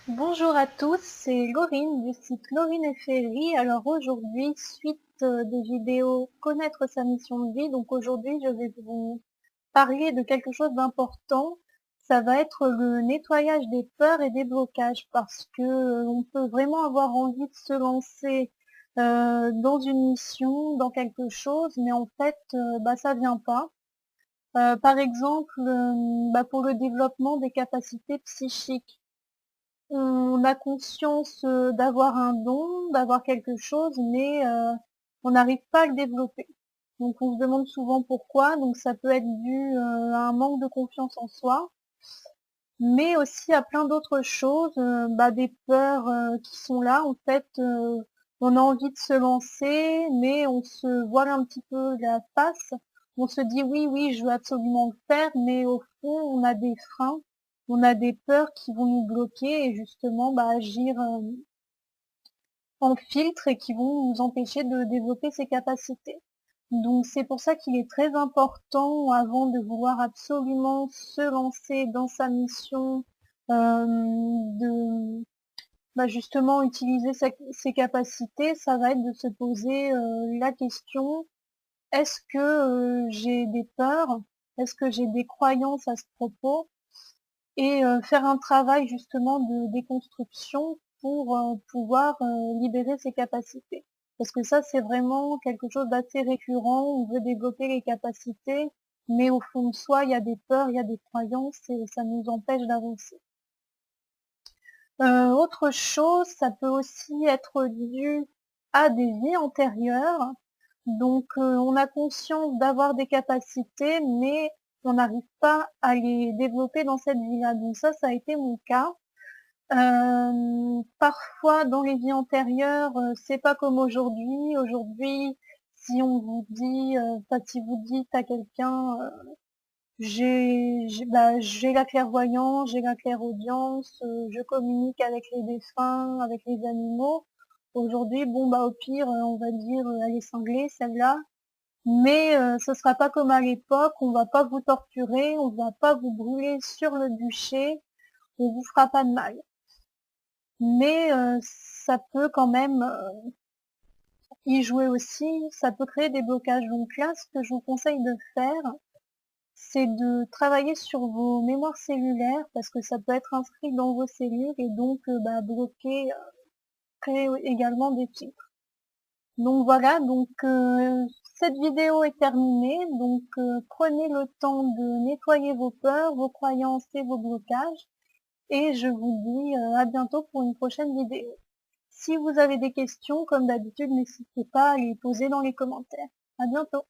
Bonjour à tous, c'est Laurine du site Laurine et Ferry. Alors aujourd'hui, suite des vidéos Connaître sa mission de vie, donc aujourd'hui je vais vous parler de quelque chose d'important. Ça va être le nettoyage des peurs et des blocages parce que on peut vraiment avoir envie de se lancer dans une mission, dans quelque chose, mais en fait ça vient pas. Par exemple, pour le développement des capacités psychiques. On a conscience, d'avoir un don, d'avoir quelque chose, mais on n'arrive pas à le développer. Donc on se demande souvent pourquoi, donc ça peut être dû, à un manque de confiance en soi, mais aussi à plein d'autres choses, des peurs, qui sont là. En fait, on a envie de se lancer, mais on se voile un petit peu la face. On se dit: «Oui, oui, je veux absolument le faire», mais au fond, on a des freins, on a des peurs qui vont nous bloquer et justement, agir, en filtre et qui vont nous empêcher de développer ces capacités. Donc c'est pour ça qu'il est très important, avant de vouloir absolument se lancer dans sa mission, de justement utiliser ses capacités, ça va être de se poser la question: est-ce que j'ai des peurs? Est-ce que j'ai des croyances à ce propos? Et faire un travail justement de déconstruction pour pouvoir libérer ses capacités. Parce que ça, c'est vraiment quelque chose d'assez récurrent. On veut développer les capacités, mais au fond de soi, il y a des peurs, il y a des croyances et ça nous empêche d'avancer. Autre chose, ça peut aussi être dû à des vies antérieures. Donc, on a conscience d'avoir des capacités, mais on n'arrive pas à les développer dans cette vie-là. Donc ça a été mon cas. Parfois dans les vies antérieures, c'est pas comme aujourd'hui. Aujourd'hui, si on vous dit, si vous dites à quelqu'un, j'ai la clairvoyance, j'ai la clairaudience, je communique avec les défunts, avec les animaux. Aujourd'hui, au pire, on va dire, elle est cinglée celle-là, mais ce sera pas comme à l'époque, on va pas vous torturer, on va pas vous brûler sur le bûcher, on vous fera pas de mal. Mais ça peut quand même, y jouer aussi, ça peut créer des blocages. Donc là, ce que je vous conseille de faire, c'est de travailler sur vos mémoires cellulaires parce que ça peut être inscrit dans vos cellules et donc bloquer, créer également des filtres. Donc voilà, donc cette vidéo est terminée, donc prenez le temps de nettoyer vos peurs, vos croyances et vos blocages et je vous dis, à bientôt pour une prochaine vidéo. Si vous avez des questions, comme d'habitude, n'hésitez pas à les poser dans les commentaires. À bientôt!